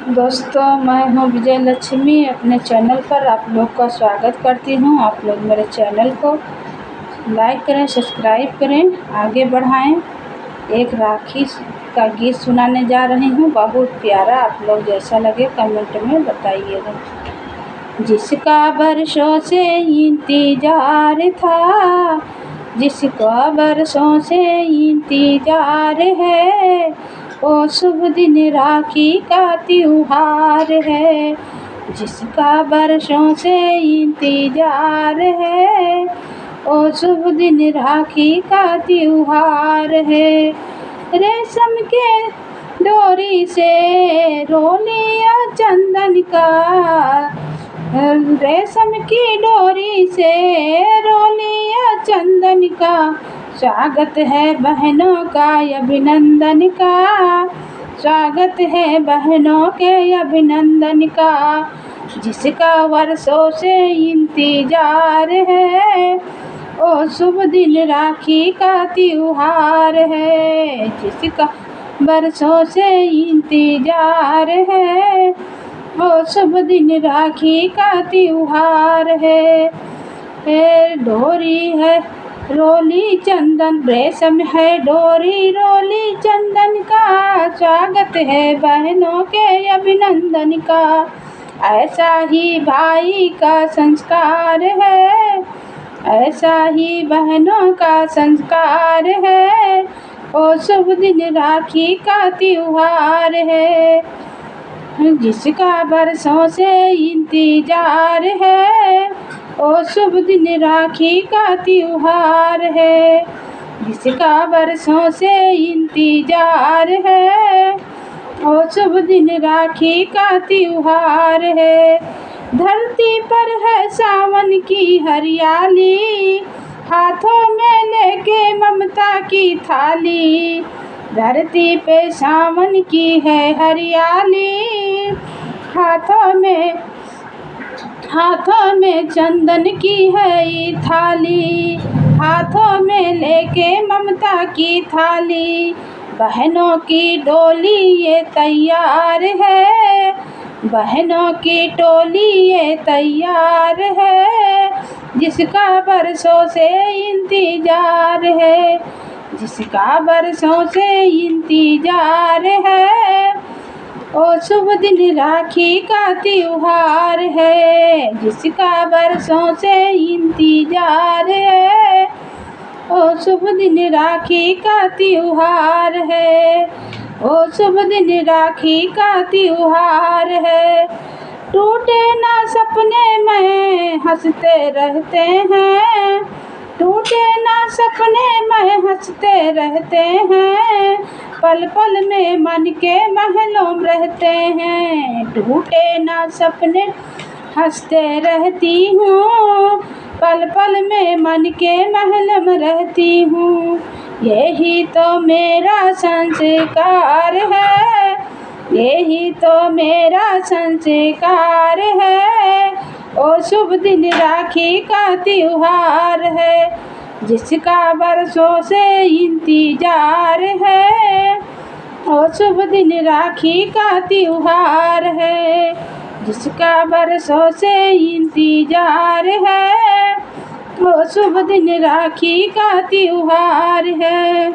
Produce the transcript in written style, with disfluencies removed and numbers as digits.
दोस्तों, मैं हूं विजय लक्ष्मी। अपने चैनल पर आप लोग का स्वागत करती हूं। आप लोग मेरे चैनल को लाइक करें, सब्सक्राइब करें, आगे बढ़ाएं। एक राखी का गीत सुनाने जा रही हूं, बहुत प्यारा। आप लोग जैसा लगे कमेंट में बताइएगा। जिसका बरसों से इंतजार था, जिसका बरसों से इंतजार है, वो शुभ दिन राखी का त्योहार है। जिसका बरसों से इंतजार है, वो शुभ दिन राखी का त्योहार है। रेशम के डोरी से रोलिया चंदन का, रेशम की डोरी से रोलिया चंदन का, स्वागत है बहनों का अभिनंदन का, स्वागत है बहनों के अभिनंदन का। जिसका वर्षों से इंतजार है, ओ शुभ दिन राखी का त्योहार है। जिसका बरसों से इंतजार है, वो शुभ दिन राखी का त्योहार है। डोरी है रोली चंदन, रेशम है डोरी रोली चंदन का, स्वागत है बहनों के अभिनंदन का। ऐसा ही भाई का संस्कार है, ऐसा ही बहनों का संस्कार है, ओ शुभ दिन राखी का त्योहार है। जिसका बरसों से इंतजार है, ओ शुभ दिन राखी का त्योहार है। जिसका बरसों से इंतजार है, ओ शुभ दिन राखी का त्योहार है। धरती पर है सावन की हरियाली, हाथों में लेके ममता की थाली। धरती पे सावन की है हरियाली, हाथों में चंदन की है ये थाली, हाथों में लेके ममता की थाली। बहनों की डोली ये तैयार है, बहनों की टोली ये तैयार है। जिसका बरसों से इंतजार है, जिसका बरसों से इंतजार है, ओ शुभ दिन राखी का त्योहार है। जिसका बरसों से इंतजार है, ओ शुभ दिन राखी का त्योहार है, ओ शुभ दिन राखी का त्योहार है। टूटे ना सपने में हंसते रहते हैं, टूटे ना सपने में हंसते रहते हैं, पल पल में मन के महलों में रहते हैं। टूटे ना सपने हंसते रहती हूँ, पल पल में मन के महल में रहती हूँ। यही तो मेरा संस्कार है, यही तो मेरा संस्कार है, ओ शुभ दिन राखी का त्योहार है। जिसका बरसों से इंतजार है, ओ शुभ दिन राखी का त्योहार है। जिसका बरसों से इंतजार है, ओ शुभ दिन राखी का त्योहार है।